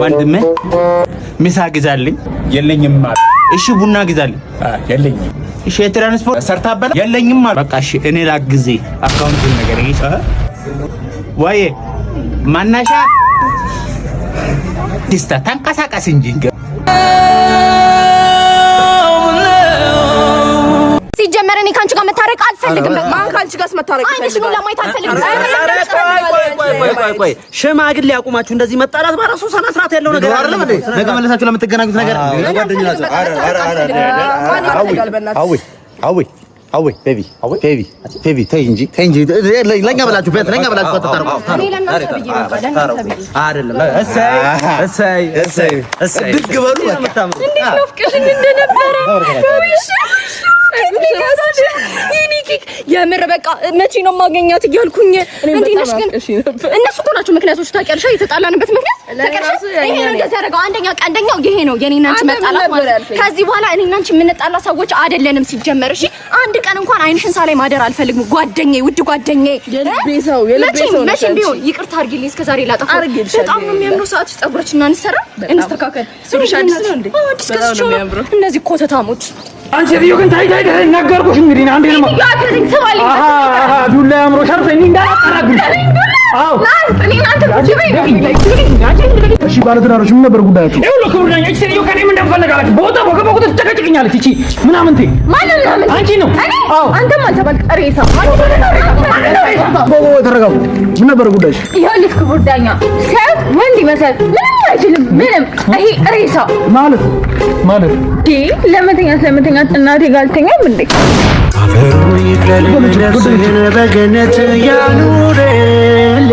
ወንድሜ ምሳ ግዛልኝ። የለኝም ማለት እሺ ቡና ግዛልኝ። የለኝም እሺ የትራንስፖርት ሰርታበላ የለኝም ማለት በቃ እሺ እኔ ላግዜ አካውንቱን ነገር ይሄ ወይ ማናሻ ዲስታ ተንቀሳቀስ እንጂ ሲጀመር እኔ ካንቺ ጋር መታረቅ አልፈልግም። ማን ካንቺ ጋር መታረቅ ይፈልጋል? አይሽ ነው ለማይት አልፈልግም። ቆይ ሽማግሌ ያቁማችሁ እንደዚህ መጣላት ባራሱ ሰና ስርዓት ያለው ነገር አይደለም እንዴ? ነገ መለሳችሁ ለምትገናኙት ነገር ጓደኛችሁ አዊ ቤቢ ተይ እንጂ ለኛ ብላችሁ ተታረቁ አይደለም። እሰይ ድግበሉ እንዴት ነው ፍቅርሽን እንደነበረ የምር በቃ መቼ ነው ማገኛት እያልኩኝ እንዴ ነሽ ግን እነሱ እኮ ናቸው ምክንያቶች ታውቂያለሽ። የተጣላንበት ምክንያት ታውቂያለሽ። ይሄ ነው እንደተረጋው ቀንደኛው ይሄ ነው የኔና አንቺ መጣላት ማለት። ከዚህ በኋላ እኔና አንቺ የምንጣላ ሰዎች አይደለንም ሲጀመር። እሺ አንድ ቀን እንኳን አይንሽን ሳላይ ማደር አልፈልግም ጓደኛዬ፣ ውድ ጓደኛዬ። የልቤ ሰው መቼም ቢሆን ይቅርታ አድርጊልኝ እስከዛሬ ላጠፋው። በጣም ነው የሚያምረው። ሰዓት ፀጉራችንን እንሰራ እንስተካከል። ሱሪሻን እንዴ እነዚህ ኮተታሞች አንቺ ልዩ ግን ታይ ነገርኩሽ። እንግዲህ አንዴ ነው ያከረኝ ሰዋሊ ዱላ ያምሮ ሸርፈኝ እንዳላጠራግሽ። አዎ እሺ ባለትዳሮች ምን ነበር ጉዳያችሁ? ይኸውልህ ክብር ነኝ። እቺ ልዩ ከኔ ምን እንደምፈልጋለች ቦታ በገባኩት ትጨቀጭቅኛለች። እቺ ምናምን እንዴ ማንን አንቺ ነው? አዎ አንተም አልተባልክ ሬሳ ተረጋጉ። ምን ነበር ጉዳይሽ? ይኸውልህ ክብር ዳኛ ሰው ወንድ ይመስል ምንም አይችልም። ምንም ይሄ ሬሳ ማለት ዲ ለመተኛት እናቴ ጋር አልተኛም እንዴ? አፈሩ ይክለል ነፍስህን በገነት ያኑርልህ